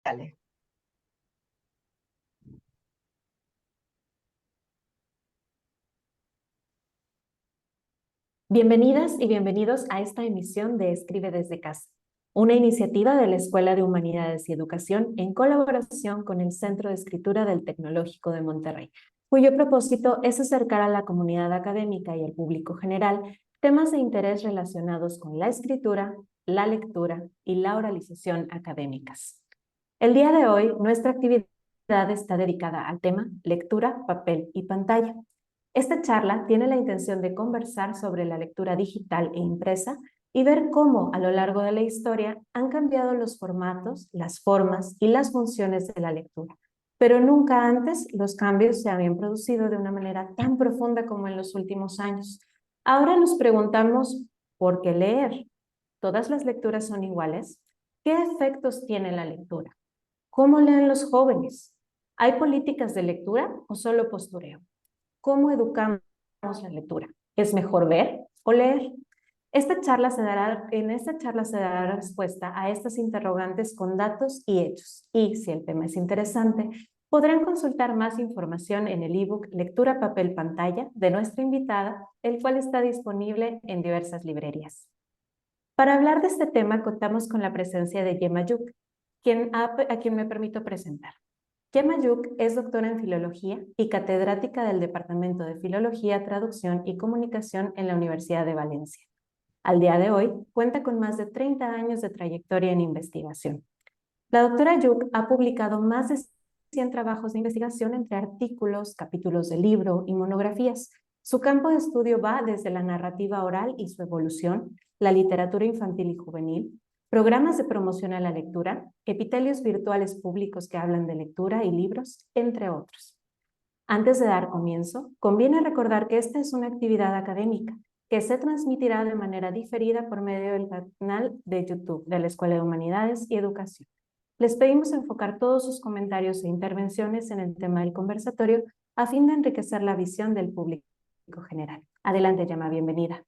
Dale. Bienvenidas y bienvenidos a esta emisión de Escribe desde casa, una iniciativa de la Escuela de Humanidades y Educación en colaboración con el Centro de Escritura del Tecnológico de Monterrey, cuyo propósito es acercar a la comunidad académica y al público general temas de interés relacionados con la escritura, la lectura y la oralización académicas. El día de hoy, nuestra actividad está dedicada al tema lectura, papel y pantalla. Esta charla tiene la intención de conversar sobre la lectura digital e impresa y ver cómo a lo largo de la historia han cambiado los formatos, las formas y las funciones de la lectura. Pero nunca antes los cambios se habían producido de una manera tan profunda como en los últimos años. Ahora nos preguntamos, ¿por qué leer? ¿Todas las lecturas son iguales? ¿Qué efectos tiene la lectura? ¿Cómo leen los jóvenes? ¿Hay políticas de lectura o solo postureo? ¿Cómo educamos la lectura? ¿Es mejor ver o leer? En esta charla se dará respuesta a estas interrogantes con datos y hechos. Y si el tema es interesante, podrán consultar más información en el ebook Lectura, Papel, Pantalla de nuestra invitada, el cual está disponible en diversas librerías. Para hablar de este tema, contamos con la presencia de Gemma Yuk, a quien me permito presentar. Gemma Yuk es doctora en Filología y catedrática del Departamento de Filología, Traducción y Comunicación en la Universidad de Valencia. Al día de hoy, cuenta con más de 30 años de trayectoria en investigación. La doctora Yuk ha publicado más de 100 trabajos de investigación entre artículos, capítulos de libro y monografías. Su campo de estudio va desde la narrativa oral y su evolución, la literatura infantil y juvenil, programas de promoción a la lectura, epitelios virtuales públicos que hablan de lectura y libros, entre otros. Antes de dar comienzo, conviene recordar que esta es una actividad académica que se transmitirá de manera diferida por medio del canal de YouTube de la Escuela de Humanidades y Educación. Les pedimos enfocar todos sus comentarios e intervenciones en el tema del conversatorio a fin de enriquecer la visión del público general. Adelante, Gemma, bienvenida.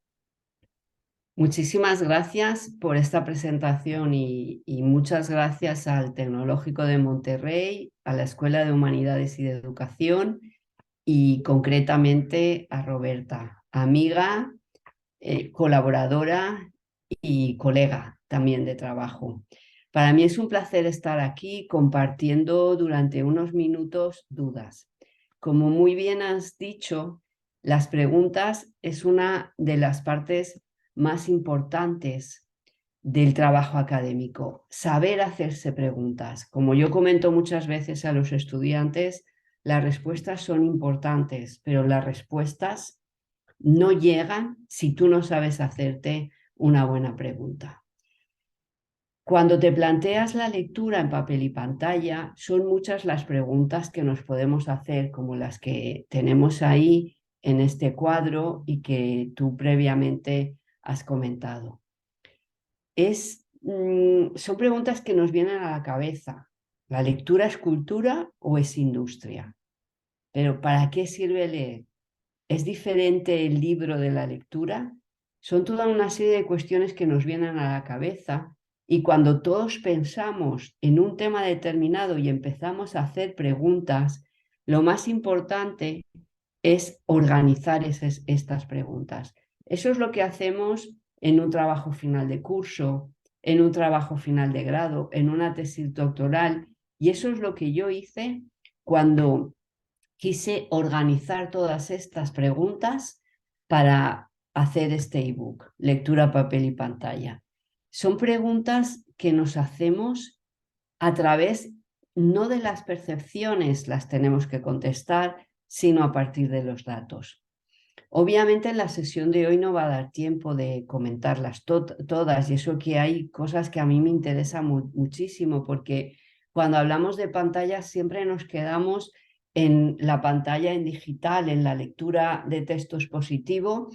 Muchísimas gracias por esta presentación y muchas gracias al Tecnológico de Monterrey, a la Escuela de Humanidades y de Educación y concretamente a Roberta, amiga, colaboradora y colega también de trabajo. Para mí es un placer estar aquí compartiendo durante unos minutos dudas. Como muy bien has dicho, las preguntas es una de las partes más importantes del trabajo académico, saber hacerse preguntas. Como yo comento muchas veces a los estudiantes, las respuestas son importantes, pero las respuestas no llegan si tú no sabes hacerte una buena pregunta. Cuando te planteas la lectura en papel y pantalla, son muchas las preguntas que nos podemos hacer, como las que tenemos ahí en este cuadro y que tú previamente has comentado. Son preguntas que nos vienen a la cabeza. ¿La lectura es cultura o es industria? Pero ¿para qué sirve leer? ¿Es diferente el libro de la lectura? Son toda una serie de cuestiones que nos vienen a la cabeza y cuando todos pensamos en un tema determinado y empezamos a hacer preguntas, lo más importante es organizar estas preguntas. Eso es lo que hacemos en un trabajo final de curso, en un trabajo final de grado, en una tesis doctoral, y eso es lo que yo hice cuando quise organizar todas estas preguntas para hacer este ebook, Lectura, Papel y Pantalla. Son preguntas que nos hacemos a través no de las percepciones, las tenemos que contestar, sino a partir de los datos. Obviamente en la sesión de hoy no va a dar tiempo de comentarlas todas, y eso que hay cosas que a mí me interesan muchísimo, porque cuando hablamos de pantallas siempre nos quedamos en la pantalla en digital, en la lectura de texto expositivo,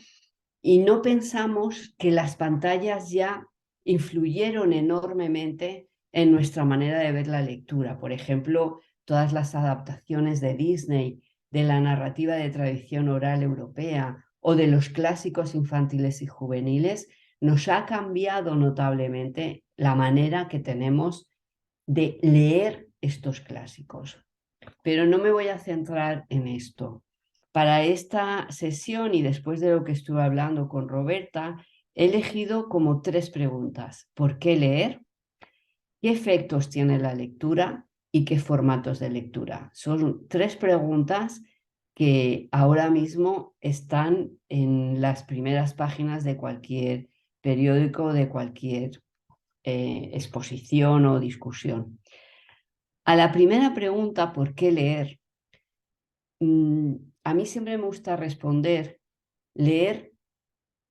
y no pensamos que las pantallas ya influyeron enormemente en nuestra manera de ver la lectura. Por ejemplo, todas las adaptaciones de Disney, de la narrativa de tradición oral europea o de los clásicos infantiles y juveniles, nos ha cambiado notablemente la manera que tenemos de leer estos clásicos. Pero no me voy a centrar en esto. Para esta sesión y después de lo que estuve hablando con Roberta, he elegido como 3 preguntas. ¿Por qué leer? ¿Qué efectos tiene la lectura? ¿Y qué formatos de lectura? Son 3 preguntas que ahora mismo están en las primeras páginas de cualquier periódico, de cualquier exposición o discusión. A la primera pregunta, ¿por qué leer? A mí siempre me gusta responder, leer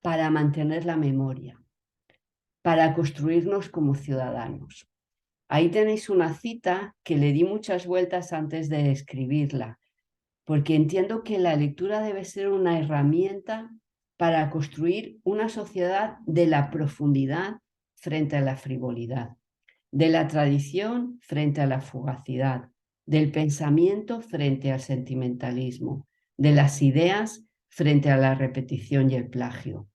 para mantener la memoria, para construirnos como ciudadanos. Ahí tenéis una cita que le di muchas vueltas antes de escribirla, porque entiendo que la lectura debe ser una herramienta para construir una sociedad de la profundidad frente a la frivolidad, de la tradición frente a la fugacidad, del pensamiento frente al sentimentalismo, de las ideas frente a la repetición y el plagio.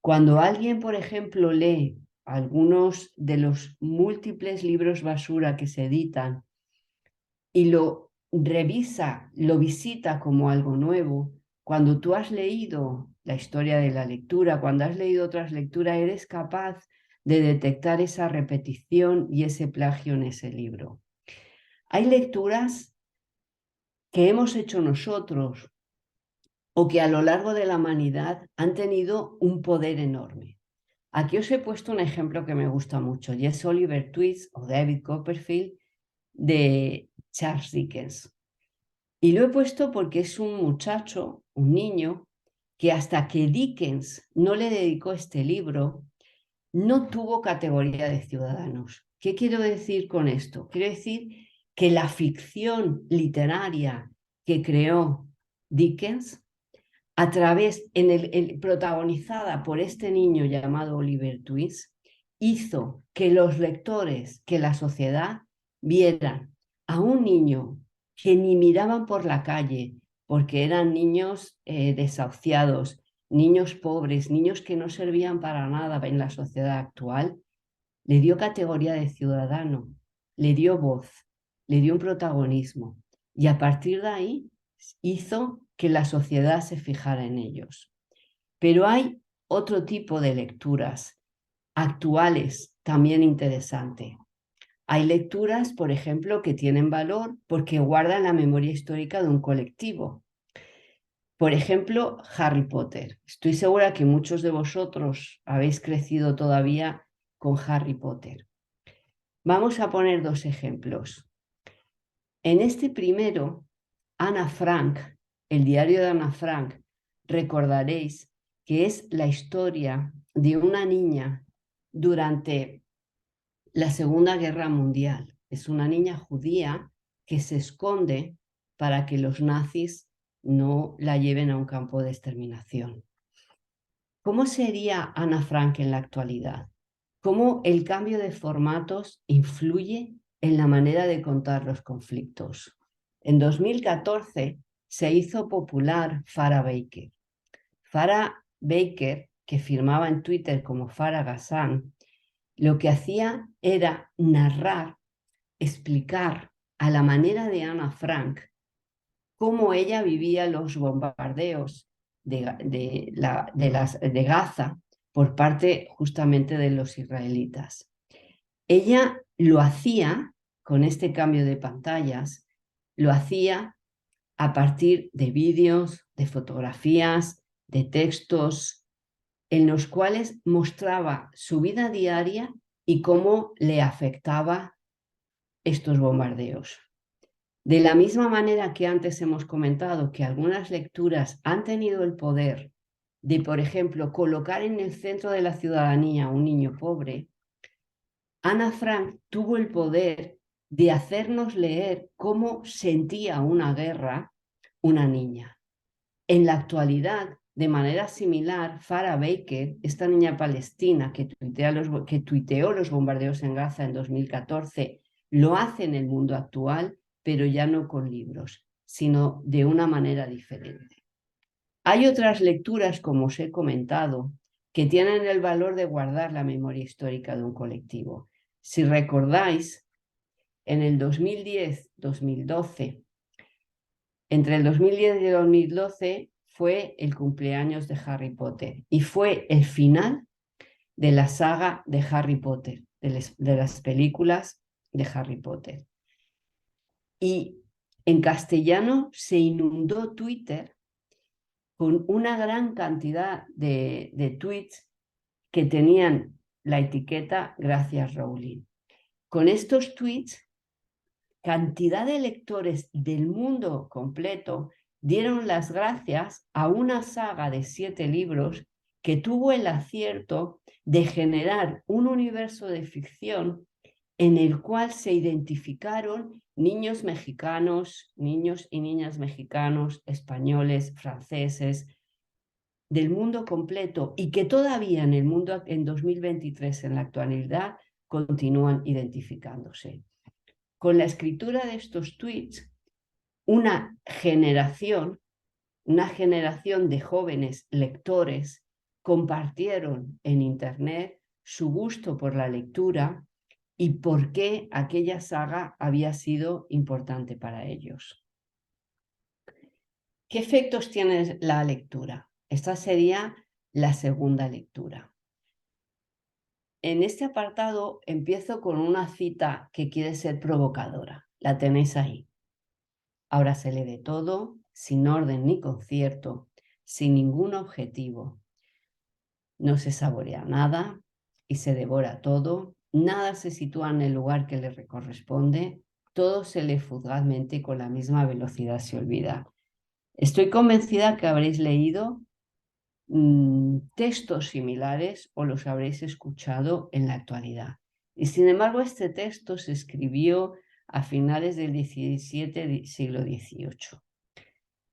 Cuando alguien, por ejemplo, lee algunos de los múltiples libros basura que se editan y lo revisa, lo visita como algo nuevo, cuando tú has leído la historia de la lectura, cuando has leído otras lecturas, eres capaz de detectar esa repetición y ese plagio en ese libro. Hay lecturas que hemos hecho nosotros o que a lo largo de la humanidad han tenido un poder enorme. Aquí os he puesto un ejemplo que me gusta mucho, y es Oliver Twist o David Copperfield de Charles Dickens. Y lo he puesto porque es un muchacho, un niño, que hasta que Dickens no le dedicó este libro, no tuvo categoría de ciudadanos. ¿Qué quiero decir con esto? Quiero decir que la ficción literaria que creó Dickens, a través, protagonizada por este niño llamado Oliver Twist, hizo que los lectores, que la sociedad vieran a un niño que ni miraban por la calle, porque eran niños desahuciados, niños pobres, niños que no servían para nada en la sociedad actual, le dio categoría de ciudadano, le dio voz, le dio un protagonismo, y a partir de ahí hizo que la sociedad se fijara en ellos. Pero hay otro tipo de lecturas actuales también interesante. Hay lecturas, por ejemplo, que tienen valor porque guardan la memoria histórica de un colectivo. Por ejemplo, Harry Potter. Estoy segura que muchos de vosotros habéis crecido todavía con Harry Potter. Vamos a poner 2 ejemplos. En este primero, Ana Frank, el diario de Ana Frank, recordaréis que es la historia de una niña durante la Segunda Guerra Mundial. Es una niña judía que se esconde para que los nazis no la lleven a un campo de exterminación. ¿Cómo sería Ana Frank en la actualidad? ¿Cómo el cambio de formatos influye en la manera de contar los conflictos? En 2014 se hizo popular Farah Baker. Farah Baker, que firmaba en Twitter como Farah Ghassan, lo que hacía era narrar, explicar a la manera de Ana Frank cómo ella vivía los bombardeos de Gaza por parte justamente de los israelitas. Ella lo hacía con este cambio de pantallas, lo hacía a partir de vídeos, de fotografías, de textos, en los cuales mostraba su vida diaria y cómo le afectaba estos bombardeos. De la misma manera que antes hemos comentado que algunas lecturas han tenido el poder de, por ejemplo, colocar en el centro de la ciudadanía a un niño pobre, Ana Frank tuvo el poder de hacernos leer cómo sentía una guerra una niña. En la actualidad, de manera similar, Farah Baker, esta niña palestina que tuiteó los bombardeos en Gaza en 2014, lo hace en el mundo actual, pero ya no con libros, sino de una manera diferente. Hay otras lecturas, como os he comentado, que tienen el valor de guardar la memoria histórica de un colectivo. Si recordáis, en el 2010-2012. Entre el 2010 y el 2012 fue el cumpleaños de Harry Potter y fue el final de la saga de Harry Potter, de las películas de Harry Potter. Y en castellano se inundó Twitter con una gran cantidad de tweets que tenían la etiqueta Gracias Rowling. Con estos tweets, cantidad de lectores del mundo completo dieron las gracias a una saga de 7 libros que tuvo el acierto de generar un universo de ficción en el cual se identificaron niños mexicanos, niños y niñas mexicanos, españoles, franceses, del mundo completo y que todavía en el mundo en 2023, en la actualidad, continúan identificándose. Con la escritura de estos tweets, una generación de jóvenes lectores compartieron en Internet su gusto por la lectura y por qué aquella saga había sido importante para ellos. ¿Qué efectos tiene la lectura? Esta sería la segunda lectura. En este apartado empiezo con una cita que quiere ser provocadora. La tenéis ahí. Ahora se lee de todo, sin orden ni concierto, sin ningún objetivo. No se saborea nada y se devora todo. Nada se sitúa en el lugar que le corresponde. Todo se lee fugazmente y con la misma velocidad se olvida. Estoy convencida que habréis leído textos similares o los habréis escuchado en la actualidad. Y sin embargo, este texto se escribió a finales del siglo XVIII.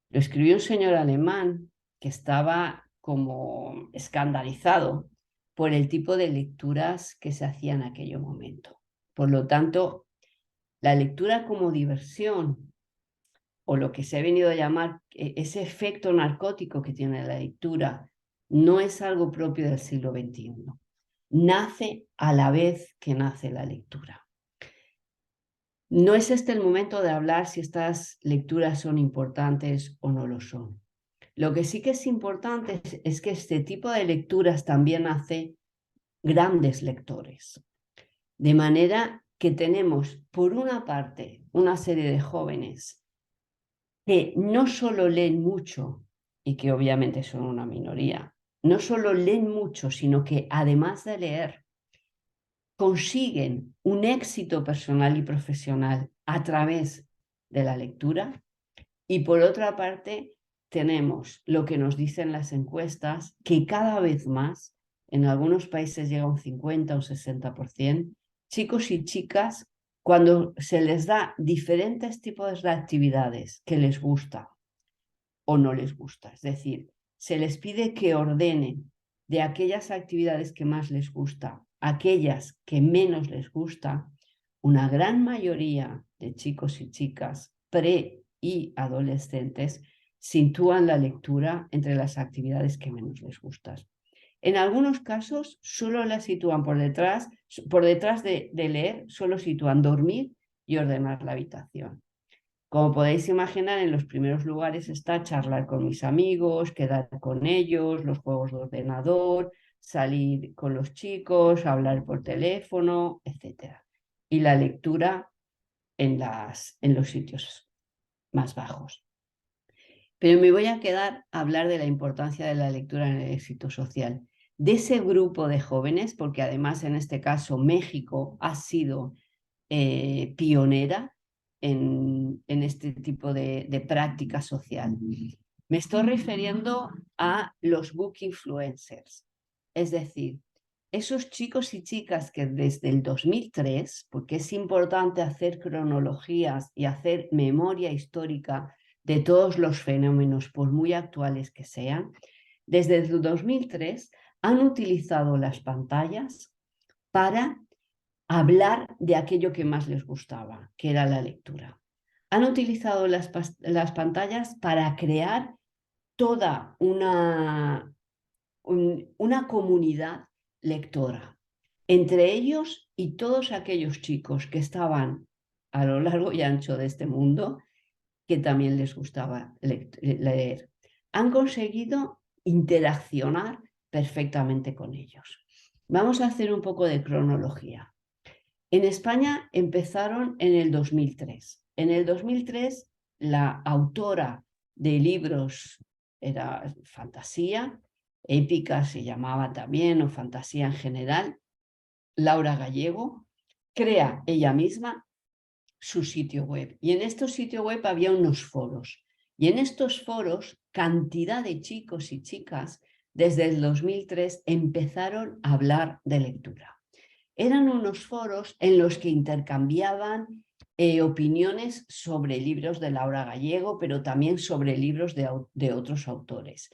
Lo escribió un señor alemán que estaba como escandalizado por el tipo de lecturas que se hacían en aquel momento. Por lo tanto, la lectura como diversión, o lo que se ha venido a llamar ese efecto narcótico que tiene la lectura, no es algo propio del siglo XXI. Nace a la vez que nace la lectura. No es este el momento de hablar si estas lecturas son importantes o no lo son. Lo que sí que es importante es que este tipo de lecturas también hace grandes lectores. De manera que tenemos, por una parte, una serie de jóvenes que no solo leen mucho, y que obviamente son una minoría, no solo leen mucho, sino que además de leer, consiguen un éxito personal y profesional a través de la lectura. Y por otra parte, tenemos lo que nos dicen las encuestas, que cada vez más, en algunos países llega a un 50 o 60%, chicos y chicas, cuando se les da diferentes tipos de actividades que les gusta o no les gusta, es decir, se les pide que ordenen de aquellas actividades que más les gusta, aquellas que menos les gusta, una gran mayoría de chicos y chicas pre y adolescentes sitúan la lectura entre las actividades que menos les gustan. En algunos casos solo la sitúan por detrás de leer, solo sitúan dormir y ordenar la habitación. Como podéis imaginar, en los primeros lugares está charlar con mis amigos, quedar con ellos, los juegos de ordenador, salir con los chicos, hablar por teléfono, etc. Y la lectura en los sitios más bajos. Pero me voy a quedar a hablar de la importancia de la lectura en el éxito social. De ese grupo de jóvenes, porque además en este caso México ha sido pionera en este tipo de práctica social. Me estoy refiriendo a los book influencers, es decir, esos chicos y chicas que desde el 2003, porque es importante hacer cronologías y hacer memoria histórica de todos los fenómenos, por muy actuales que sean, desde el 2003 han utilizado las pantallas para hablar de aquello que más les gustaba, que era la lectura. Han utilizado las pantallas para crear toda una comunidad lectora. Entre ellos y todos aquellos chicos que estaban a lo largo y ancho de este mundo que también les gustaba leer. Han conseguido interaccionar perfectamente con ellos. Vamos a hacer un poco de cronología. En España empezaron en el 2003. En el 2003, la autora de libros era fantasía, épica se llamaba también, o fantasía en general, Laura Gallego, crea ella misma su sitio web. Y en estos sitios web había unos foros. Y en estos foros, cantidad de chicos y chicas desde el 2003 empezaron a hablar de lectura. Eran unos foros en los que intercambiaban opiniones sobre libros de Laura Gallego, pero también sobre libros de otros autores.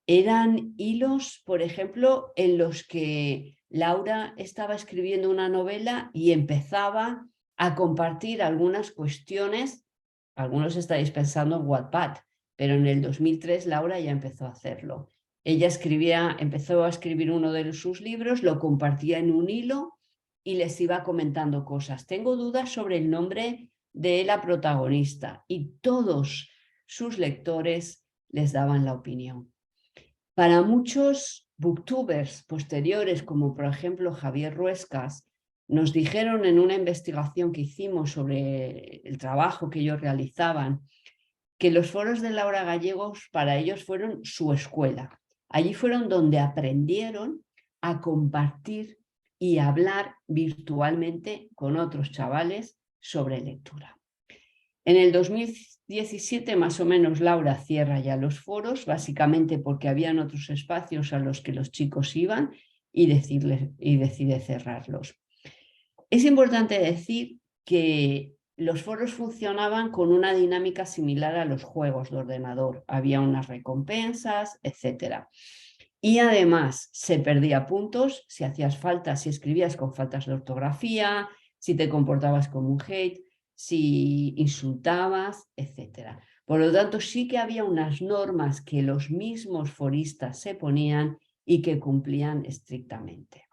Eran hilos, por ejemplo, en los que Laura estaba escribiendo una novela y empezaba a compartir algunas cuestiones. Algunos estáis pensando en Wattpad, pero en el 2003 Laura ya empezó a hacerlo. Ella empezó a escribir uno de sus libros, lo compartía en un hilo y les iba comentando cosas. Tengo dudas sobre el nombre de la protagonista y todos sus lectores les daban la opinión. Para muchos booktubers posteriores, como por ejemplo Javier Ruescas, nos dijeron en una investigación que hicimos sobre el trabajo que ellos realizaban, que los foros de Laura Gallegos para ellos fueron su escuela. Allí fueron donde aprendieron a compartir y hablar virtualmente con otros chavales sobre lectura. En el 2017 más o menos Laura cierra ya los foros, básicamente porque habían otros espacios a los que los chicos iban y decide cerrarlos. Es importante decir que los foros funcionaban con una dinámica similar a los juegos de ordenador. Había unas recompensas, etc. Y además se perdía puntos si hacías faltas, si escribías con faltas de ortografía, si te comportabas como un hate, si insultabas, etc. Por lo tanto, sí que había unas normas que los mismos foristas se ponían y que cumplían estrictamente.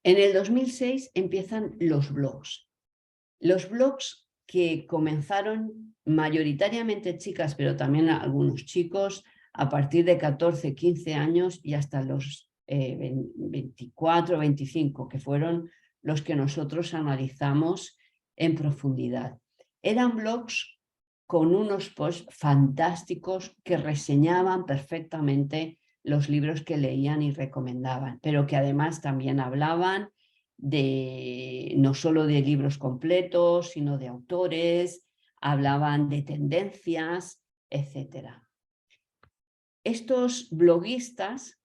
En el 2006 empiezan los blogs. Los blogs que comenzaron mayoritariamente chicas, pero también algunos chicos, a partir de 14, 15 años y hasta los 24, 25, que fueron los que nosotros analizamos en profundidad. Eran blogs con unos posts fantásticos que reseñaban perfectamente los libros que leían y recomendaban, pero que además también hablaban no solo de libros completos, sino de autores, hablaban de tendencias, etc. Estos bloguistas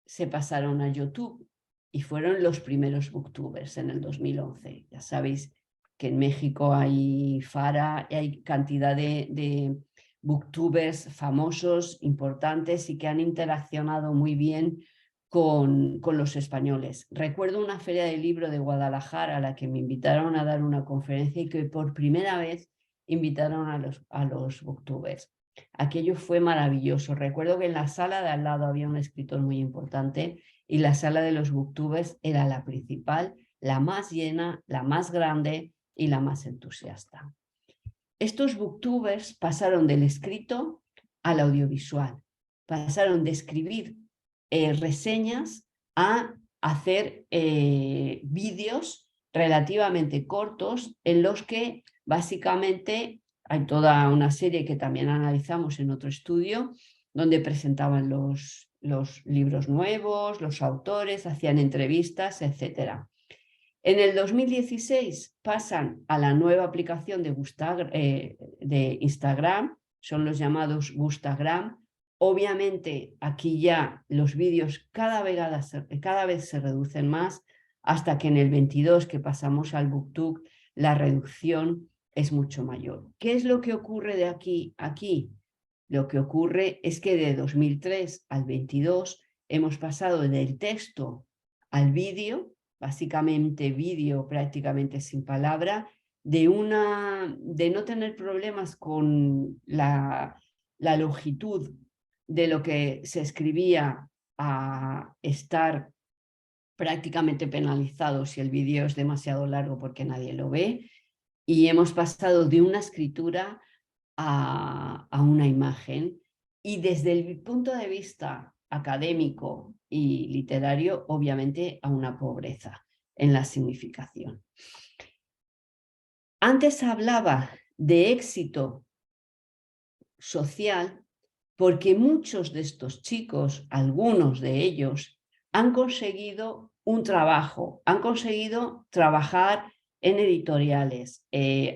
se pasaron a YouTube y fueron los primeros booktubers en el 2011. Ya sabéis que en México hay Fara, hay cantidad de booktubers famosos, importantes y que han interaccionado muy bien con los españoles. Recuerdo una feria de libro de Guadalajara a la que me invitaron a dar una conferencia y que por primera vez invitaron a los booktubers. Aquello fue maravilloso. Recuerdo que en la sala de al lado había un escritor muy importante y la sala de los booktubers era la principal, la más llena, la más grande y la más entusiasta. Estos booktubers pasaron del escrito al audiovisual, pasaron de escribir reseñas a hacer vídeos relativamente cortos en los que básicamente hay toda una serie que también analizamos en otro estudio donde presentaban los libros nuevos, los autores, hacían entrevistas, etc. En el 2016 pasan a la nueva aplicación de Instagram, son los llamados Gustagram. Obviamente aquí ya los vídeos cada vez se reducen más, hasta que en el 22 que pasamos al BookTube la reducción es mucho mayor. ¿Qué es lo que ocurre de aquí a aquí? Lo que ocurre es que de 2003 al 22 hemos pasado del texto al vídeo, básicamente vídeo prácticamente sin palabra, de no tener problemas con la longitud de lo que se escribía a estar prácticamente penalizado si el vídeo es demasiado largo porque nadie lo ve, y hemos pasado de una escritura a una imagen, y desde el punto de vista académico y literario, obviamente a una pobreza en la significación. Antes hablaba de éxito social porque muchos de estos chicos, algunos de ellos, han conseguido un trabajo, han conseguido trabajar en editoriales.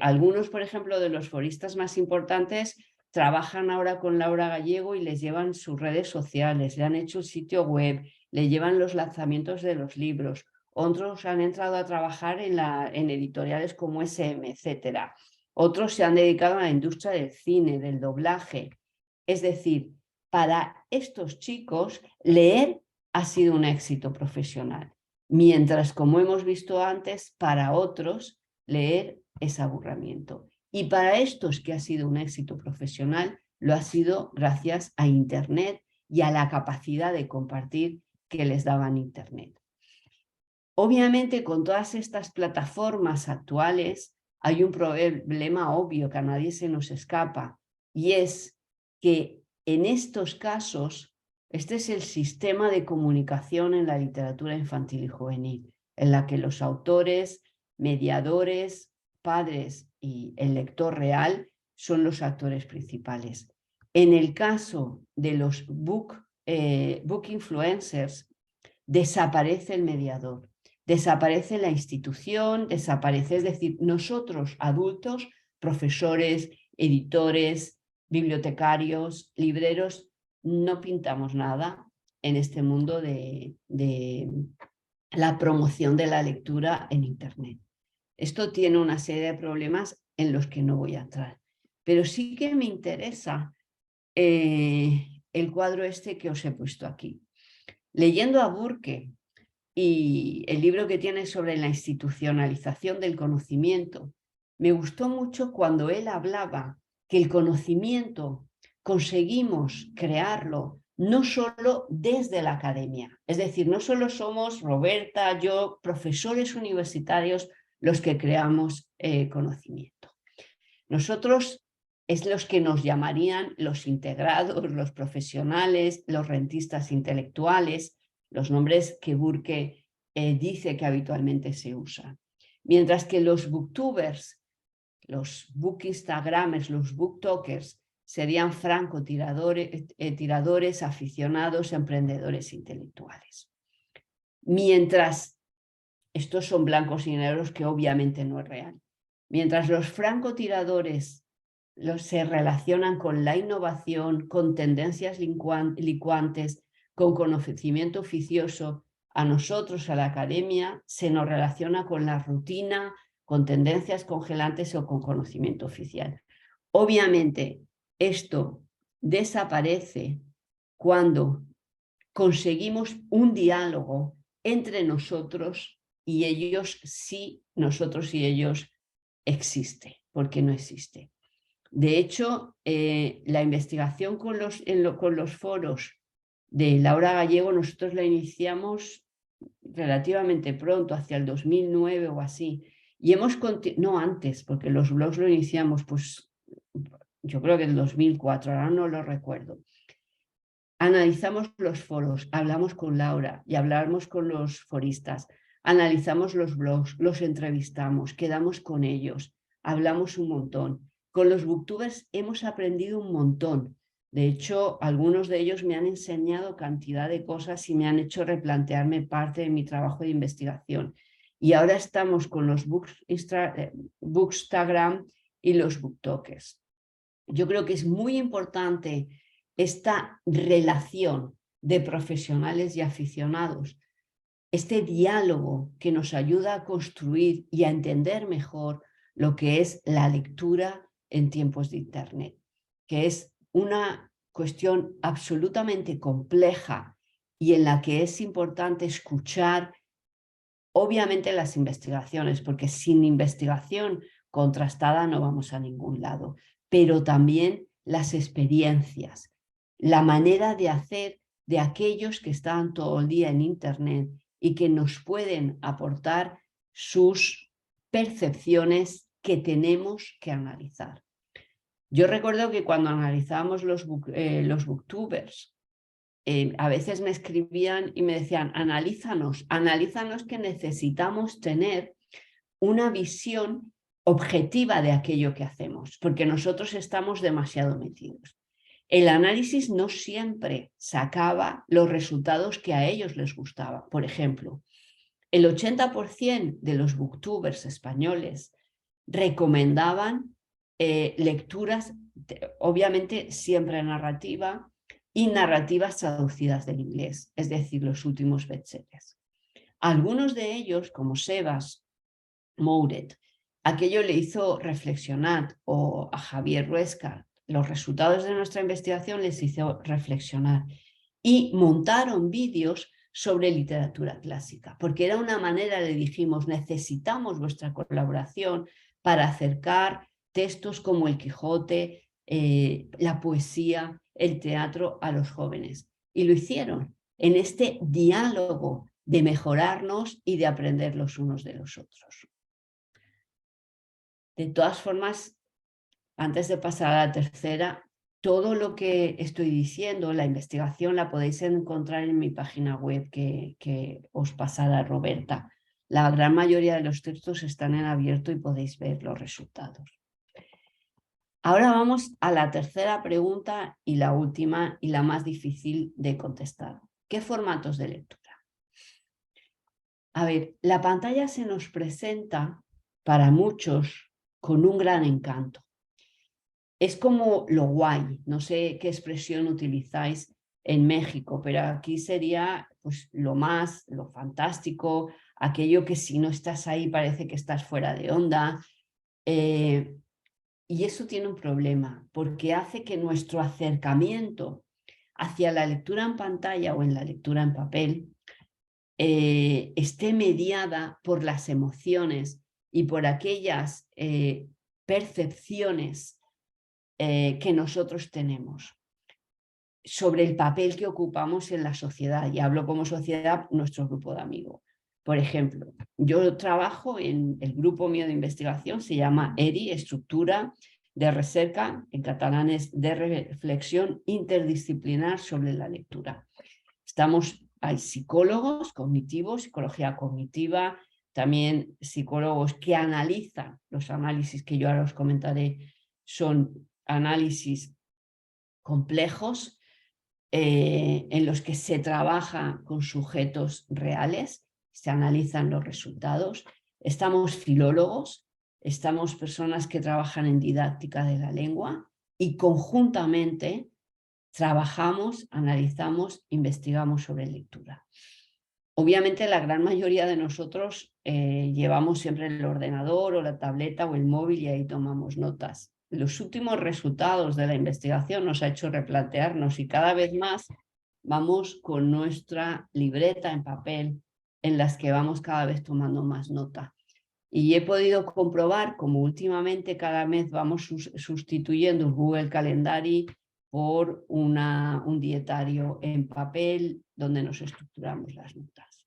Algunos, por ejemplo, de los foristas más importantes trabajan ahora con Laura Gallego y les llevan sus redes sociales, le han hecho el sitio web, le llevan los lanzamientos de los libros. Otros han entrado a trabajar en editoriales como SM, etc. Otros se han dedicado a la industria del cine, del doblaje. Es decir, para estos chicos, leer ha sido un éxito profesional, mientras, como hemos visto antes, para otros, leer es aburrimiento. Y para estos que ha sido un éxito profesional, lo ha sido gracias a Internet y a la capacidad de compartir que les daban Internet. Obviamente, con todas estas plataformas actuales, hay un problema obvio que a nadie se nos escapa, y es que en estos casos, este es el sistema de comunicación en la literatura infantil y juvenil, en la que los autores, mediadores, padres y el lector real son los actores principales. En el caso de los book influencers, desaparece el mediador, desaparece la institución, desaparece, es decir, nosotros adultos, profesores, editores, bibliotecarios, libreros, no pintamos nada en este mundo de la promoción de la lectura en Internet. Esto tiene una serie de problemas en los que no voy a entrar, pero sí que me interesa el cuadro este que os he puesto aquí. Leyendo a Burke y el libro que tiene sobre la institucionalización del conocimiento, me gustó mucho cuando él hablaba que el conocimiento conseguimos crearlo no solo desde la academia, es decir, no solo somos Roberta, yo, profesores universitarios, los que creamos conocimiento. Nosotros es los que nos llamarían los integrados, los profesionales, los rentistas intelectuales, los nombres que Burke dice que habitualmente se usan. Mientras que los booktubers, los book instagramers, los booktalkers, serían francotiradores, aficionados, emprendedores intelectuales. Mientras estos son blancos y negros, que obviamente no es real. Mientras los francotiradores se relacionan con la innovación, con tendencias licuantes, con conocimiento oficioso, a nosotros, a la academia, se nos relaciona con la rutina, con tendencias congelantes o con conocimiento oficial. Obviamente, esto desaparece cuando conseguimos un diálogo entre nosotros y ellos, si nosotros y ellos existe, porque no existe. De hecho, la investigación con los foros de Laura Gallego, nosotros la iniciamos relativamente pronto, hacia el 2009 o así, y no antes, porque los blogs lo iniciamos, pues yo creo que en el 2004, ahora no lo recuerdo. Analizamos los foros, hablamos con Laura y hablamos con los foristas, analizamos los blogs, los entrevistamos, quedamos con ellos, hablamos un montón. Con los booktubers hemos aprendido un montón. De hecho, algunos de ellos me han enseñado cantidad de cosas y me han hecho replantearme parte de mi trabajo de investigación. Y ahora estamos con los Bookstagram y los booktalkers. Yo creo que es muy importante esta relación de profesionales y aficionados, este diálogo que nos ayuda a construir y a entender mejor lo que es la lectura en tiempos de Internet, que es una cuestión absolutamente compleja y en la que es importante escuchar, obviamente, las investigaciones, porque sin investigación contrastada no vamos a ningún lado, pero también las experiencias, la manera de hacer de aquellos que están todo el día en Internet y que nos pueden aportar sus percepciones que tenemos que analizar. Yo recuerdo que cuando analizábamos los booktubers, a veces me escribían y me decían, analízanos que necesitamos tener una visión objetiva de aquello que hacemos, porque nosotros estamos demasiado metidos. El análisis no siempre sacaba los resultados que a ellos les gustaba. Por ejemplo, el 80% de los booktubers españoles recomendaban lecturas, obviamente siempre narrativa, y narrativas traducidas del inglés, es decir, los últimos bestsellers. Algunos de ellos, como Sebas Mouret, aquello le hizo reflexionar, o a Javier Ruesca, los resultados de nuestra investigación les hizo reflexionar y montaron vídeos sobre literatura clásica, porque era una manera, le dijimos, necesitamos vuestra colaboración para acercar textos como el Quijote, la poesía, el teatro a los jóvenes. Y lo hicieron en este diálogo de mejorarnos y de aprender los unos de los otros. De todas formas, antes de pasar a la tercera, todo lo que estoy diciendo, la investigación, la podéis encontrar en mi página web que os pasará Roberta. La gran mayoría de los textos están en abierto y podéis ver los resultados. Ahora vamos a la tercera pregunta y la última y la más difícil de contestar. ¿Qué formatos de lectura? A ver, la pantalla se nos presenta para muchos con un gran encanto. Es como lo guay, no sé qué expresión utilizáis en México, pero aquí sería pues, lo fantástico, aquello que si no estás ahí parece que estás fuera de onda. Y eso tiene un problema, porque hace que nuestro acercamiento hacia la lectura en pantalla o en la lectura en papel esté mediada por las emociones y por aquellas percepciones que nosotros tenemos sobre el papel que ocupamos en la sociedad. Y hablo como sociedad, nuestro grupo de amigos. Por ejemplo, yo trabajo en el grupo mío de investigación, se llama ERI, Estructura de Recerca, en catalán es de reflexión interdisciplinar sobre la lectura. Hay psicólogos cognitivos, psicología cognitiva, también psicólogos que analizan, los análisis que yo ahora os comentaré son análisis complejos, en los que se trabaja con sujetos reales, se analizan los resultados. Estamos filólogos, estamos personas que trabajan en didáctica de la lengua y conjuntamente trabajamos, analizamos, investigamos sobre lectura. Obviamente la gran mayoría de nosotros llevamos siempre el ordenador o la tableta o el móvil y ahí tomamos notas. Los últimos resultados de la investigación nos ha hecho replantearnos y cada vez más vamos con nuestra libreta en papel en las que vamos cada vez tomando más nota. Y he podido comprobar como últimamente cada mes vamos sustituyendo el Google Calendar por un dietario en papel donde nos estructuramos las notas.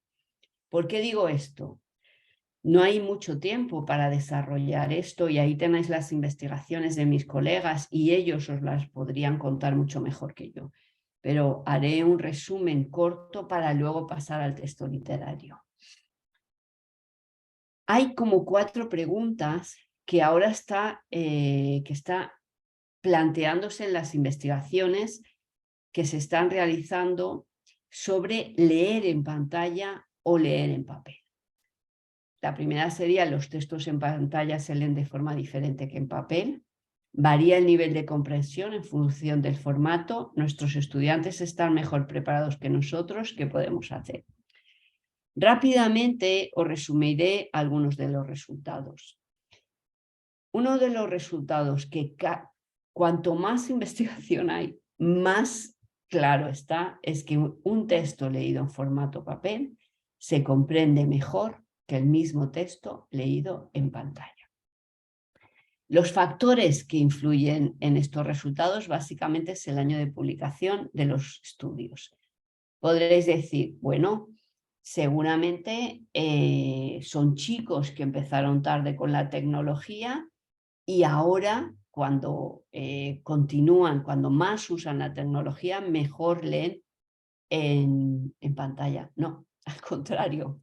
¿Por qué digo esto? No hay mucho tiempo para desarrollar esto y ahí tenéis las investigaciones de mis colegas y ellos os las podrían contar mucho mejor que yo. Pero haré un resumen corto para luego pasar al texto literario. Hay como 4 preguntas que ahora está planteándose en las investigaciones que se están realizando sobre leer en pantalla o leer en papel. La primera sería: los textos en pantalla se leen de forma diferente que en papel. Varía el nivel de comprensión en función del formato. Nuestros estudiantes están mejor preparados que nosotros. ¿Qué podemos hacer? Rápidamente os resumiré algunos de los resultados. Uno de los resultados que cuanto más investigación hay, más claro está, es que un texto leído en formato papel se comprende mejor que el mismo texto leído en pantalla. Los factores que influyen en estos resultados básicamente es el año de publicación de los estudios. Podréis decir, bueno, Seguramente son chicos que empezaron tarde con la tecnología y ahora cuando continúan, cuando más usan la tecnología, mejor leen en pantalla. No, al contrario.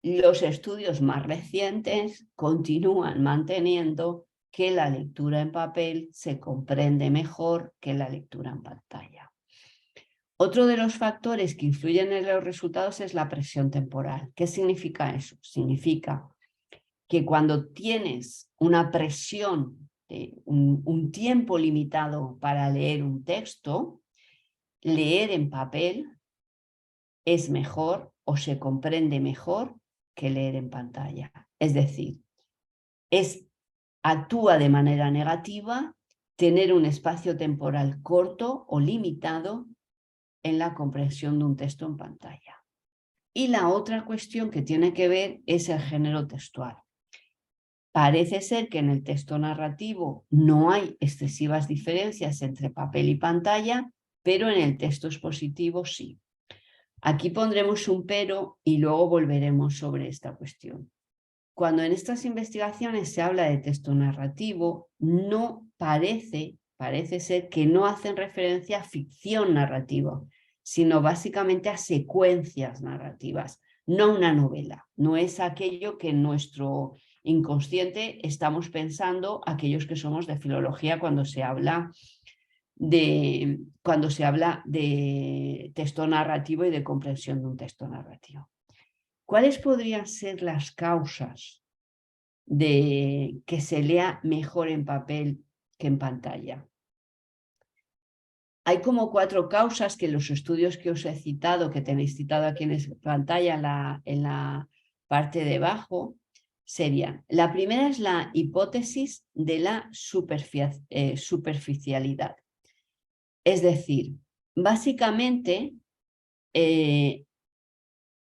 Los estudios más recientes continúan manteniendo que la lectura en papel se comprende mejor que la lectura en pantalla. Otro de los factores que influyen en los resultados es la presión temporal. ¿Qué significa eso? Significa que cuando tienes una presión, un tiempo limitado para leer un texto, leer en papel es mejor o se comprende mejor que leer en pantalla. Es decir, actúa de manera negativa tener un espacio temporal corto o limitado en la comprensión de un texto en pantalla. Y la otra cuestión que tiene que ver es el género textual. Parece ser que en el texto narrativo no hay excesivas diferencias entre papel y pantalla, pero en el texto expositivo sí. Aquí pondremos un pero y luego volveremos sobre esta cuestión. Cuando en estas investigaciones se habla de texto narrativo, no parece ser que no hacen referencia a ficción narrativa, sino básicamente a secuencias narrativas, no a una novela. No es aquello que en nuestro inconsciente estamos pensando aquellos que somos de filología cuando se habla de texto narrativo y de comprensión de un texto narrativo. ¿Cuáles podrían ser las causas de que se lea mejor en papel que en pantalla? Hay como 4 causas que los estudios que os he citado, que tenéis citado aquí en pantalla en la parte de abajo, serían: la primera es la hipótesis de la superficialidad. Es decir, básicamente,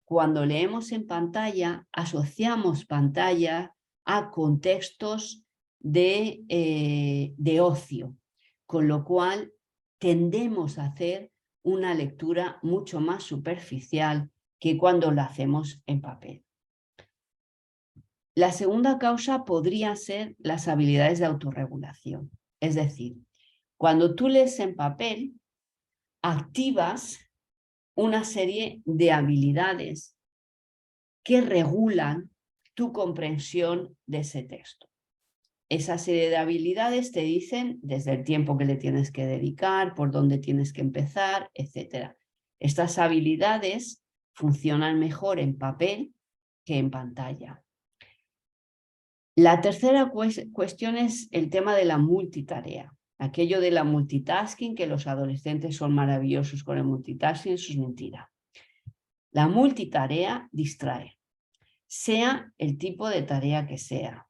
cuando leemos en pantalla, asociamos pantalla a contextos de ocio, con lo cual tendemos a hacer una lectura mucho más superficial que cuando la hacemos en papel. La segunda causa podría ser las habilidades de autorregulación. Es decir, cuando tú lees en papel, activas una serie de habilidades que regulan tu comprensión de ese texto. Esa serie de habilidades te dicen desde el tiempo que le tienes que dedicar, por dónde tienes que empezar, etc. Estas habilidades funcionan mejor en papel que en pantalla. La tercera cuestión es el tema de la multitarea. Aquello de la multitasking, que los adolescentes son maravillosos con el multitasking, eso es mentira. La multitarea distrae, sea el tipo de tarea que sea.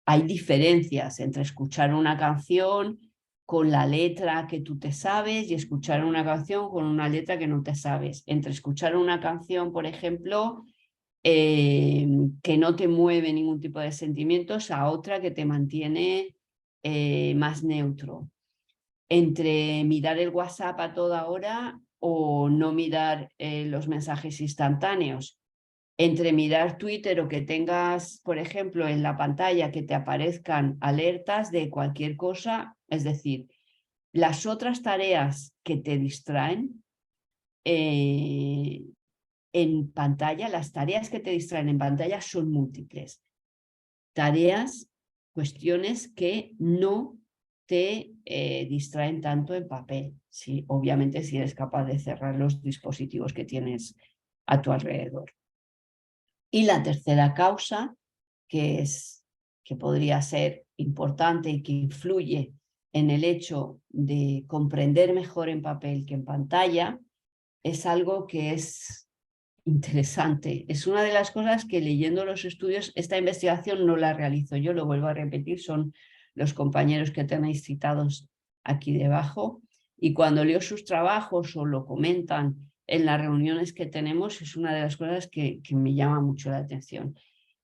Hay diferencias entre escuchar una canción con la letra que tú te sabes y escuchar una canción con una letra que no te sabes. Entre escuchar una canción, por ejemplo, que no te mueve ningún tipo de sentimientos, a otra que te mantiene más neutro. Entre mirar el WhatsApp a toda hora o no mirar los mensajes instantáneos. Entre mirar Twitter o que tengas, por ejemplo, en la pantalla que te aparezcan alertas de cualquier cosa, es decir, las otras tareas que te distraen en pantalla, las tareas que te distraen en pantalla son múltiples. Tareas, cuestiones que no te distraen tanto en papel, ¿sí? Obviamente si eres capaz de cerrar los dispositivos que tienes a tu alrededor. Y la tercera causa, que podría ser importante y que influye en el hecho de comprender mejor en papel que en pantalla, es algo que es interesante. Es una de las cosas que, leyendo los estudios, esta investigación no la realizo yo, lo vuelvo a repetir, son los compañeros que tenéis citados aquí debajo, y cuando leo sus trabajos o lo comentan en las reuniones que tenemos, es una de las cosas que me llama mucho la atención.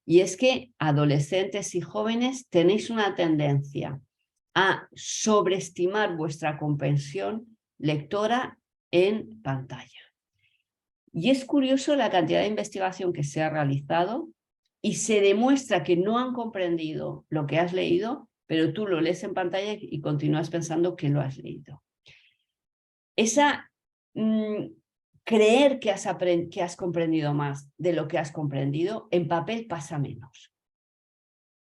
Y es que adolescentes y jóvenes tenéis una tendencia a sobreestimar vuestra comprensión lectora en pantalla. Y es curioso la cantidad de investigación que se ha realizado y se demuestra que no han comprendido lo que has leído, pero tú lo lees en pantalla y continúas pensando que lo has leído. Creer que has comprendido más de lo que has comprendido, en papel pasa menos.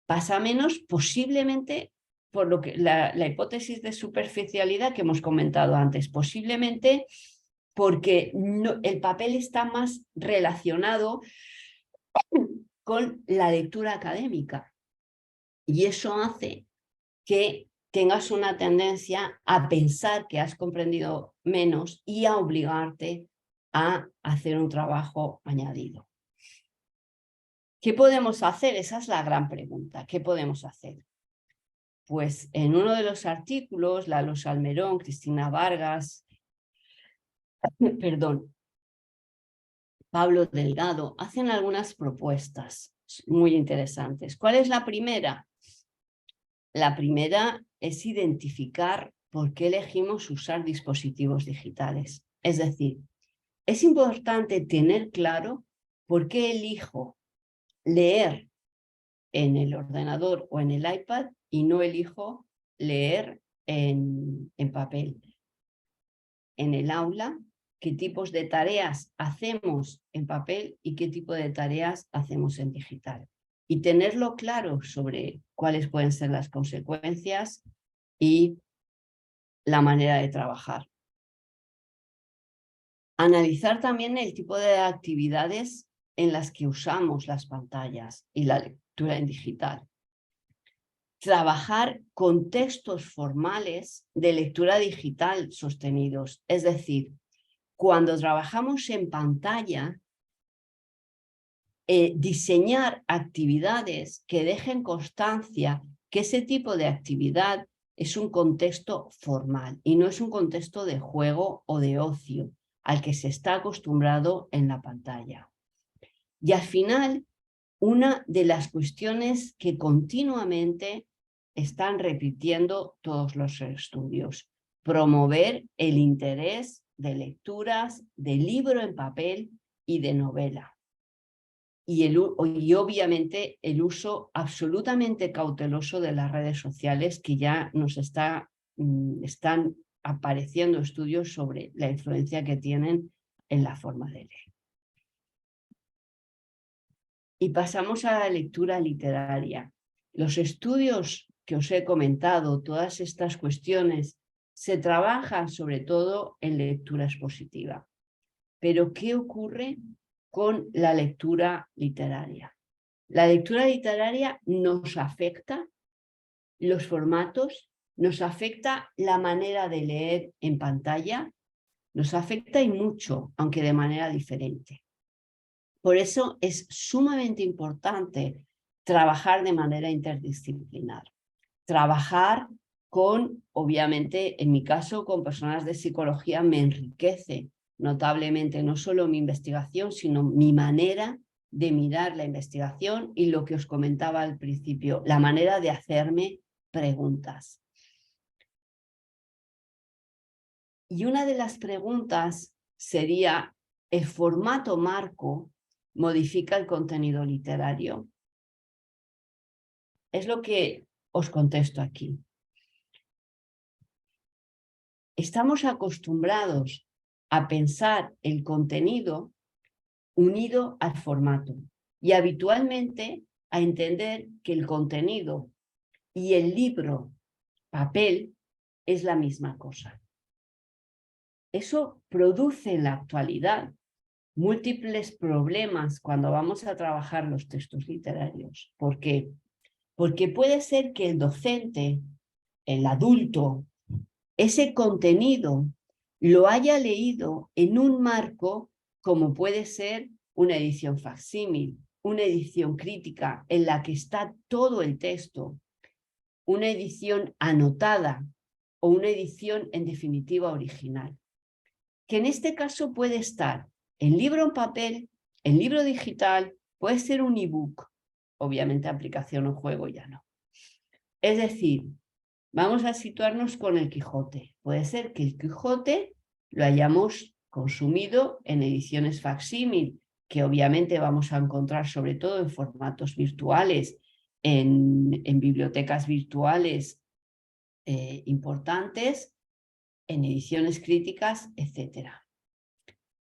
Pasa menos posiblemente por lo que la hipótesis de superficialidad que hemos comentado antes, posiblemente porque el papel está más relacionado con la lectura académica y eso hace que tengas una tendencia a pensar que has comprendido menos y a obligarte a hacer un trabajo añadido. ¿Qué podemos hacer? Esa es la gran pregunta. ¿Qué podemos hacer? Pues en uno de los artículos, Lalo Salmerón, Cristina Vargas, Pablo Delgado, hacen algunas propuestas muy interesantes. ¿Cuál es la primera? La primera es identificar por qué elegimos usar dispositivos digitales. Es decir, es importante tener claro por qué elijo leer en el ordenador o en el iPad y no elijo leer en papel. En el aula, qué tipos de tareas hacemos en papel y qué tipo de tareas hacemos en digital. Y tenerlo claro sobre cuáles pueden ser las consecuencias y la manera de trabajar. Analizar también el tipo de actividades en las que usamos las pantallas y la lectura en digital. Trabajar con textos formales de lectura digital sostenidos, es decir, cuando trabajamos en pantalla, diseñar actividades que dejen constancia que ese tipo de actividad es un contexto formal y no es un contexto de juego o de ocio al que se está acostumbrado en la pantalla. Y al final, una de las cuestiones que continuamente están repitiendo todos los estudios, promover el interés de lecturas de libro en papel y de novela. Y obviamente el uso absolutamente cauteloso de las redes sociales que ya nos están apareciendo estudios sobre la influencia que tienen en la forma de leer. Y pasamos a la lectura literaria. Los estudios que os he comentado, todas estas cuestiones, se trabajan sobre todo en lectura expositiva. Pero ¿qué ocurre con la lectura literaria? La lectura literaria nos afecta los formatos, nos afecta la manera de leer en pantalla, nos afecta y mucho, aunque de manera diferente. Por eso es sumamente importante trabajar de manera interdisciplinar. Trabajar con, obviamente, en mi caso, con personas de psicología me enriquece notablemente no solo mi investigación, sino mi manera de mirar la investigación y lo que os comentaba al principio, la manera de hacerme preguntas. Y una de las preguntas sería, ¿el formato marco modifica el contenido literario? Es lo que os contesto aquí. Estamos acostumbrados a pensar el contenido unido al formato y habitualmente a entender que el contenido y el libro, papel, es la misma cosa. Eso produce en la actualidad múltiples problemas cuando vamos a trabajar los textos literarios. ¿Por qué? Porque puede ser que el docente, el adulto, ese contenido lo haya leído en un marco como puede ser una edición facsímil, una edición crítica en la que está todo el texto, una edición anotada o una edición en definitiva original, que en este caso puede estar en libro en papel, en libro digital, puede ser un ebook, obviamente aplicación o juego ya no. Es decir, vamos a situarnos con el Quijote. Puede ser que el Quijote lo hayamos consumido en ediciones facsímil, que obviamente vamos a encontrar sobre todo en formatos virtuales, en bibliotecas virtuales importantes, en ediciones críticas, etc.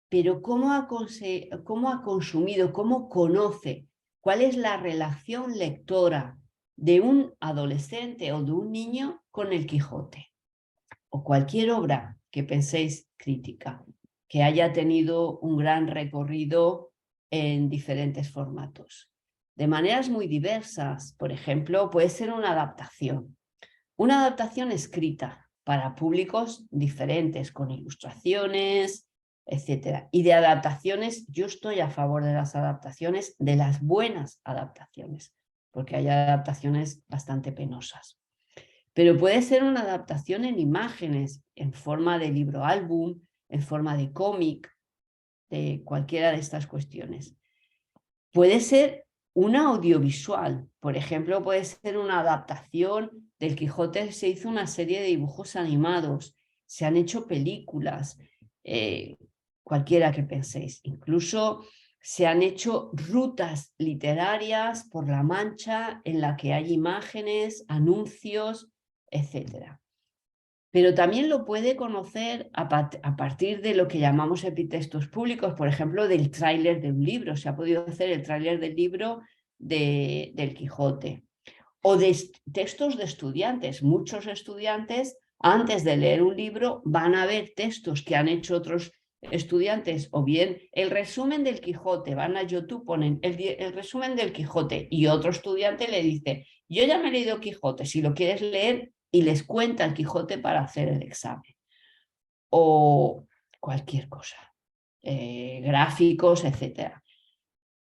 Pero ¿cómo ha consumido, cómo conoce, cuál es la relación lectora de un adolescente o de un niño con el Quijote? O cualquier obra que penséis crítica, que haya tenido un gran recorrido en diferentes formatos. De maneras muy diversas, por ejemplo, puede ser una adaptación escrita para públicos diferentes, con ilustraciones, etc. Y de adaptaciones, yo estoy a favor de las adaptaciones, de las buenas adaptaciones, porque hay adaptaciones bastante penosas. Pero puede ser una adaptación en imágenes, en forma de libro álbum, en forma de cómic, de cualquiera de estas cuestiones. Puede ser una audiovisual, por ejemplo, puede ser una adaptación del Quijote, se hizo una serie de dibujos animados, se han hecho películas, cualquiera que penséis, incluso se han hecho rutas literarias por La Mancha en la que hay imágenes, anuncios, etc. Pero también lo puede conocer a partir de lo que llamamos epitextos públicos, por ejemplo, del tráiler de un libro. Se ha podido hacer el tráiler del libro del Quijote. O de textos de estudiantes. Muchos estudiantes, antes de leer un libro, van a ver textos que han hecho otros estudiantes, o bien el resumen del Quijote, van a YouTube, ponen el resumen del Quijote, y otro estudiante le dice, yo ya me he leído Quijote, si lo quieres leer, y les cuenta el Quijote para hacer el examen. O cualquier cosa, gráficos, etc.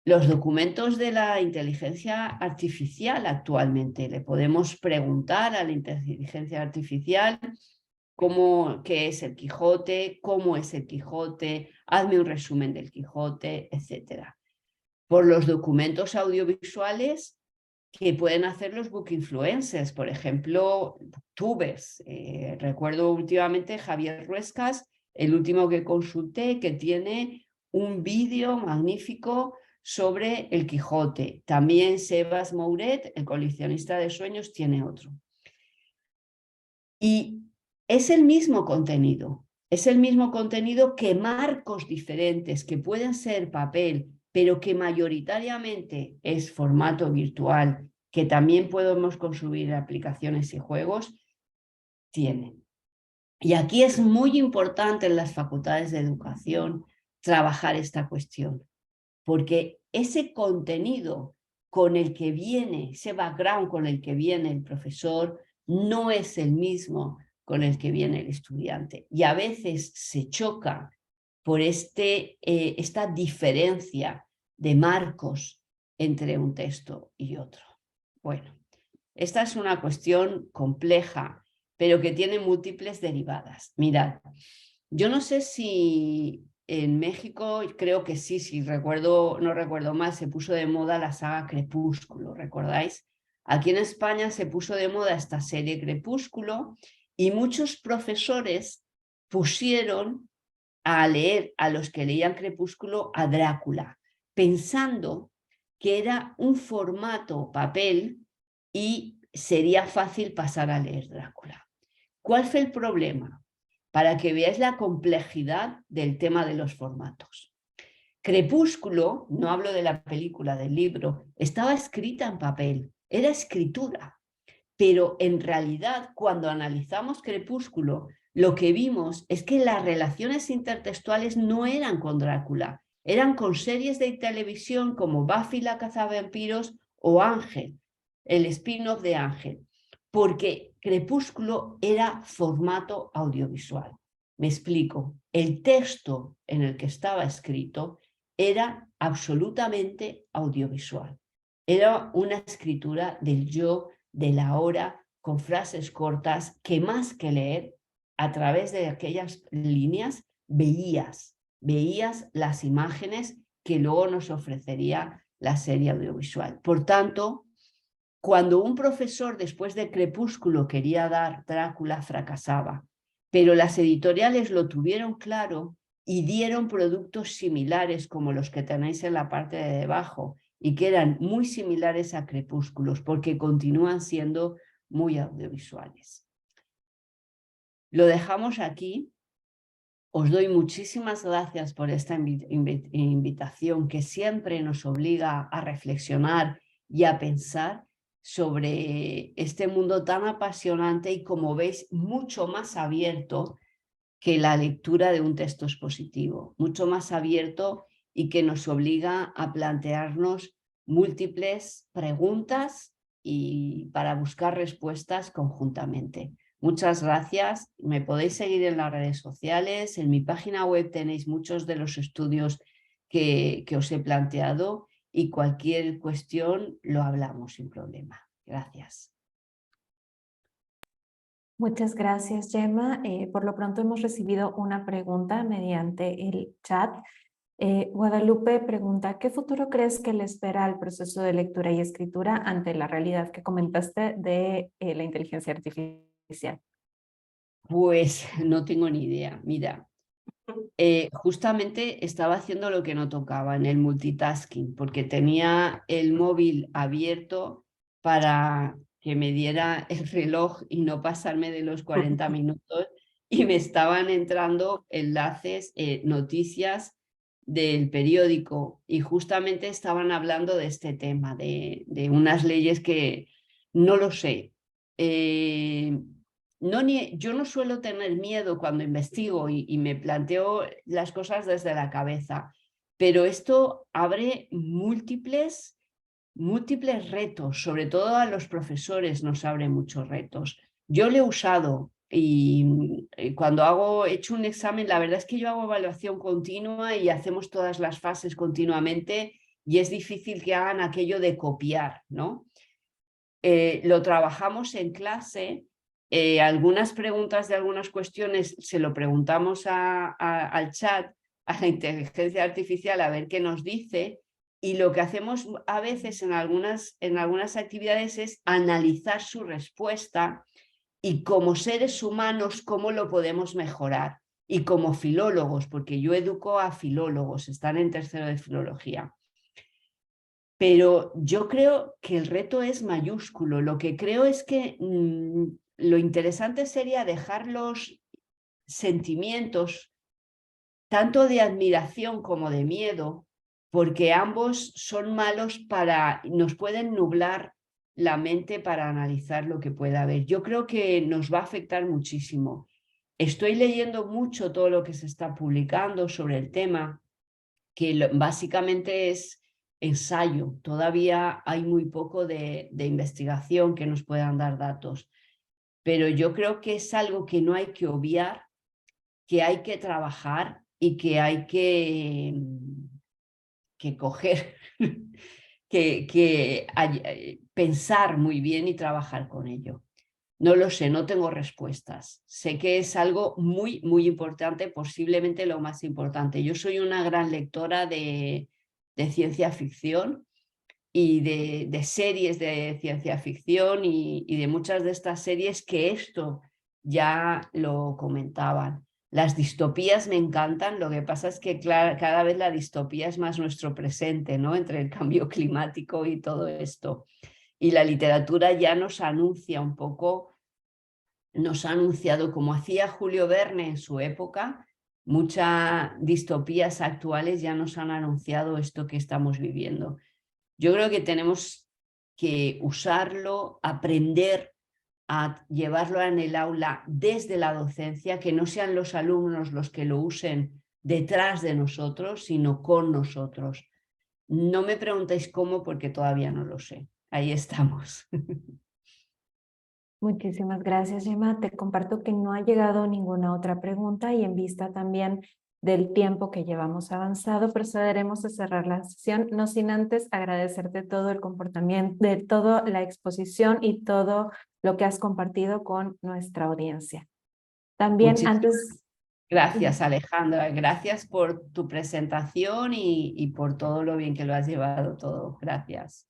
Los documentos de la inteligencia artificial actualmente, le podemos preguntar a la inteligencia artificial qué es el Quijote, cómo es el Quijote, hazme un resumen del Quijote, etc. Por los documentos audiovisuales que pueden hacer los book influencers, por ejemplo, booktubers. Recuerdo últimamente Javier Ruescas, el último que consulté, que tiene un vídeo magnífico sobre el Quijote. También Sebas Mouret, el coleccionista de sueños, tiene otro. Y es el mismo contenido que marcos diferentes, que pueden ser papel, pero que mayoritariamente es formato virtual, que también podemos consumir aplicaciones y juegos, tienen. Y aquí es muy importante en las facultades de educación trabajar esta cuestión, porque ese contenido con el que viene, ese background con el que viene el profesor, no es el mismo con el que viene el estudiante. Y a veces se choca por esta diferencia de marcos entre un texto y otro. Bueno, esta es una cuestión compleja, pero que tiene múltiples derivadas. Mirad, yo no sé si en México, creo que sí, si no recuerdo mal, se puso de moda la saga Crepúsculo, ¿recordáis? Aquí en España se puso de moda esta serie Crepúsculo y muchos profesores pusieron a leer a los que leían Crepúsculo a Drácula, pensando que era un formato papel y sería fácil pasar a leer Drácula. ¿Cuál fue el problema? Para que veáis la complejidad del tema de los formatos. Crepúsculo, no hablo de la película, del libro, estaba escrita en papel, era escritura, pero en realidad cuando analizamos Crepúsculo, lo que vimos es que las relaciones intertextuales no eran con Drácula, eran con series de televisión como Buffy la cazavampiros o Ángel, el spin-off de Ángel, porque Crepúsculo era formato audiovisual. Me explico, el texto en el que estaba escrito era absolutamente audiovisual. Era una escritura del yo, de la hora, con frases cortas que más que leer, a través de aquellas líneas, veías las imágenes que luego nos ofrecería la serie audiovisual. Por tanto, cuando un profesor después de Crepúsculo quería dar Drácula, fracasaba, pero las editoriales lo tuvieron claro y dieron productos similares como los que tenéis en la parte de debajo y que eran muy similares a Crepúsculos porque continúan siendo muy audiovisuales. Lo dejamos aquí. Os doy muchísimas gracias por esta invitación que siempre nos obliga a reflexionar y a pensar sobre este mundo tan apasionante y, como veis, mucho más abierto que la lectura de un texto expositivo, mucho más abierto y que nos obliga a plantearnos múltiples preguntas y para buscar respuestas conjuntamente. Muchas gracias. Me podéis seguir en las redes sociales. En mi página web tenéis muchos de los estudios que os he planteado y cualquier cuestión lo hablamos sin problema. Gracias. Muchas gracias, Gemma. Por lo pronto hemos recibido una pregunta mediante el chat. Guadalupe pregunta, ¿qué futuro crees que le espera al proceso de lectura y escritura ante la realidad que comentaste de la inteligencia artificial? Pues no tengo ni idea. Mira, justamente estaba haciendo lo que no tocaba en el multitasking, porque tenía el móvil abierto para que me diera el reloj y no pasarme de los 40 minutos y me estaban entrando enlaces, noticias del periódico y justamente estaban hablando de este tema, de unas leyes que no lo sé. Yo no suelo tener miedo cuando investigo y me planteo las cosas desde la cabeza, pero esto abre múltiples retos, sobre todo a los profesores nos abre muchos retos. Yo lo he usado y cuando he hecho un examen, la verdad es que yo hago evaluación continua y hacemos todas las fases continuamente y es difícil que hagan aquello de copiar, ¿no? Lo trabajamos en clase. Algunas preguntas de algunas cuestiones se lo preguntamos al chat, a la inteligencia artificial, a ver qué nos dice. Y lo que hacemos a veces en algunas actividades es analizar su respuesta y, como seres humanos, cómo lo podemos mejorar. Y como filólogos, porque yo educo a filólogos, están en tercero de filología. Pero yo creo que el reto es mayúsculo. Lo que creo es que lo interesante sería dejar los sentimientos, tanto de admiración como de miedo, porque ambos son malos nos pueden nublar la mente para analizar lo que pueda haber. Yo creo que nos va a afectar muchísimo. Estoy leyendo mucho todo lo que se está publicando sobre el tema, que básicamente es ensayo. Todavía hay muy poco de investigación que nos puedan dar datos, pero yo creo que es algo que no hay que obviar, que hay que trabajar y que hay que coger, pensar muy bien y trabajar con ello. No lo sé, no tengo respuestas. Sé que es algo muy, muy importante, posiblemente lo más importante. Yo soy una gran lectora de ciencia ficción y de series de ciencia ficción y de muchas de estas series que esto ya lo comentaban. Las distopías me encantan, lo que pasa es que cada vez la distopía es más nuestro presente, ¿no? Entre el cambio climático y todo esto. Y la literatura ya nos anuncia un poco, nos ha anunciado, como hacía Julio Verne en su época, muchas distopías actuales ya nos han anunciado esto que estamos viviendo. Yo creo que tenemos que usarlo, aprender a llevarlo en el aula desde la docencia, que no sean los alumnos los que lo usen detrás de nosotros, sino con nosotros. No me preguntéis cómo, porque todavía no lo sé. Ahí estamos. Muchísimas gracias, Gemma. Te comparto que no ha llegado ninguna otra pregunta y en vista también del tiempo que llevamos avanzado, procederemos a cerrar la sesión, no sin antes agradecerte todo el comportamiento, de toda la exposición y todo lo que has compartido con nuestra audiencia. También antes... Gracias, Alejandra. Gracias por tu presentación y por todo lo bien que lo has llevado todo. Gracias.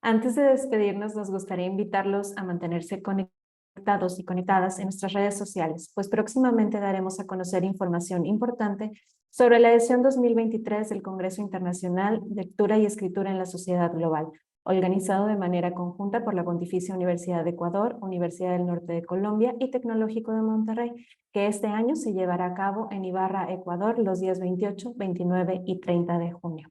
Antes de despedirnos, nos gustaría invitarlos a mantenerse conectados conectados y conectadas en nuestras redes sociales, pues próximamente daremos a conocer información importante sobre la edición 2023 del Congreso Internacional de Lectura y Escritura en la Sociedad Global, organizado de manera conjunta por la Pontificia Universidad de Ecuador, Universidad del Norte de Colombia y Tecnológico de Monterrey, que este año se llevará a cabo en Ibarra, Ecuador, los días 28, 29 y 30 de junio.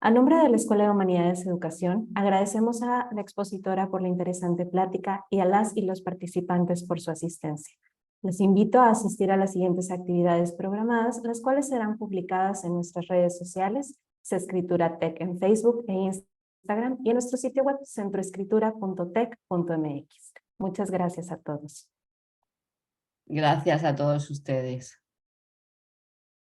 A nombre de la Escuela de Humanidades y Educación, agradecemos a la expositora por la interesante plática y a las y los participantes por su asistencia. Les invito a asistir a las siguientes actividades programadas, las cuales serán publicadas en nuestras redes sociales, Escritura Tech en Facebook e Instagram y en nuestro sitio web centroescritura.tech.mx. Muchas gracias a todos. Gracias a todos ustedes.